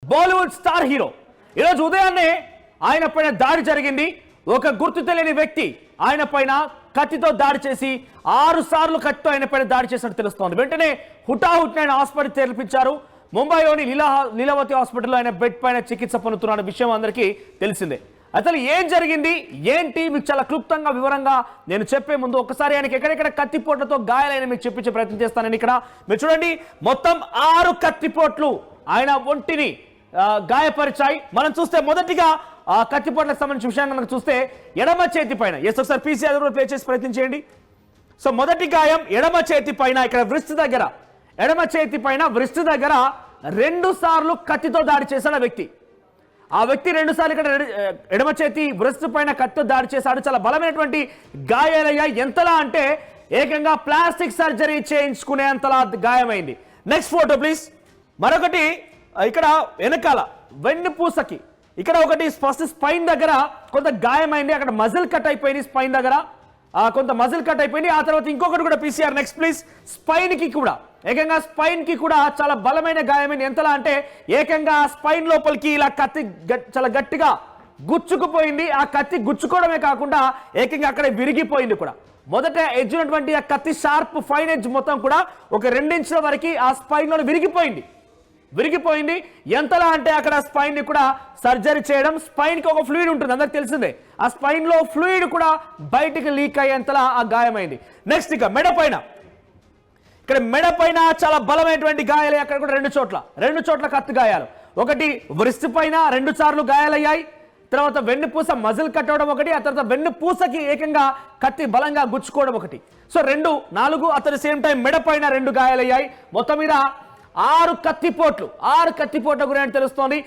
Bollywood star hero ఈరోజు ఉదయాన్నే ఆయన పైన దాడి జరిగింది. ఒక గుర్తు తెలియని వ్యక్తి ఆయన పైన కత్తితో దాడి చేసి 6 సార్లు కత్తితో ఆయన పైన దాడి చేసినట్టు తెలుస్తోంది. వెంటనే హుటాహుటిన ఆయన హాస్పిటల్ చేర్పించారు. ముంబైలోని లీలావతి హాస్పిటల్లో ఆయన బెడ్ పైన చికిత్స పొందుతున్న విషయం అందరికీ తెలిసిందే. అసలు ఏం జరిగింది ఏంటి మీకు చాలా క్లుప్తంగా వివరంగా నేను చెప్పే ముందు ఒకసారి ఆయనకి ఎక్కడెక్కడ కత్తిపోట్లతో గాయాలైన మీకు చెప్పించే ప్రయత్నం చేస్తాను. ఇక్కడ మీరు చూడండి, మొత్తం 6 కత్తిపోట్లు ఆయన ఒంటిని గాయపరిచాయి. మనం చూస్తే మొదటిగా కత్తిపోట్లకు సంబంధించిన విషయాన్ని మనకు చూస్తే ఎడమ చేతి పైన ఒకసారి పీసీఆర్ ప్లే చేసి ప్రయత్నం చేయండి. సో మొదటి గాయం ఎడమ చేతి పైన, ఇక్కడ వృష్టి దగ్గర, ఎడమ చేతి పైన వృష్టి దగ్గర 2 సార్లు కత్తితో దాడి చేశాడు ఆ వ్యక్తి 2 సార్లు ఇక్కడ ఎడమ చేతి వృష్టి పైన కత్తితో దాడి చేశాడు. చాలా బలమైనటువంటి గాయాలయ్యాయి. ఎంతలా అంటే ఏకంగా ప్లాస్టిక్ సర్జరీ చేయించుకునేంతలా గాయమైంది. Next photo please. మరొకటి ఇక్కడ వెనకాల వెన్నుపూసకి ఇక్కడ ఒకటి ఫస్ట్ స్పైన్ దగ్గర కొంత గాయమైంది. అక్కడ మజిల్ కట్ అయిపోయింది. స్పైన్ దగ్గర కొంత మజిల్ కట్ అయిపోయింది. ఆ తర్వాత ఇంకొకటి కూడా పీసీఆర్ నెక్స్ట్ ప్లీజ్. స్పైన్ కి కూడా ఏకంగా స్పైన్ కి కూడా చాలా బలమైన గాయమైంది. ఎంతలా అంటే ఏకంగా స్పైన్ లోపలికి ఇలా కత్తి చాలా గట్టిగా గుచ్చుకుపోయింది. ఆ కత్తి గుచ్చుకోవడమే కాకుండా ఏకంగా అక్కడ విరిగిపోయింది కూడా. మొదట ఎడ్జ్ ఉన్నటువంటి ఆ కత్తి షార్ప్ ఫైన్ ఎడ్జ్ మొత్తం కూడా ఒక 2 ఇంచుల వరకు ఆ స్పైన్ లో విరిగిపోయింది. ఎంతలా అంటే అక్కడ స్పైన్ ని కూడా సర్జరీ చేయడం. స్పైన్ కి ఒక ఫ్లూయిడ్ ఉంటుంది, అందరికి తెలిసిందే. ఆ స్పైన్ లో ఫ్లూయిడ్ కూడా బయటికి లీక్ అయ్యేంతలా ఆ గాయమైంది. నెక్స్ట్ ఇక మెడ పైన, ఇక్కడ మెడ పైన చాలా బలమైనటువంటి గాయాలు. అక్కడ కూడా 2 చోట్ల కత్తి గాయాలు. ఒకటి వృష్టి పైన 2 సార్లు గాయాలయ్యాయి. తర్వాత వెన్నుపూస మజిల్ కట్ అవడం ఒకటి. ఆ తర్వాత వెన్నుపూసకి ఏకంగా కత్తి బలంగా గుచ్చుకోవడం ఒకటి. So 2, 4 at the same time మెడ పైన 2 గాయాలయ్యాయి. మొత్తం మీద 6 కత్తిపోట్ల గురించి తెలుస్తోంది.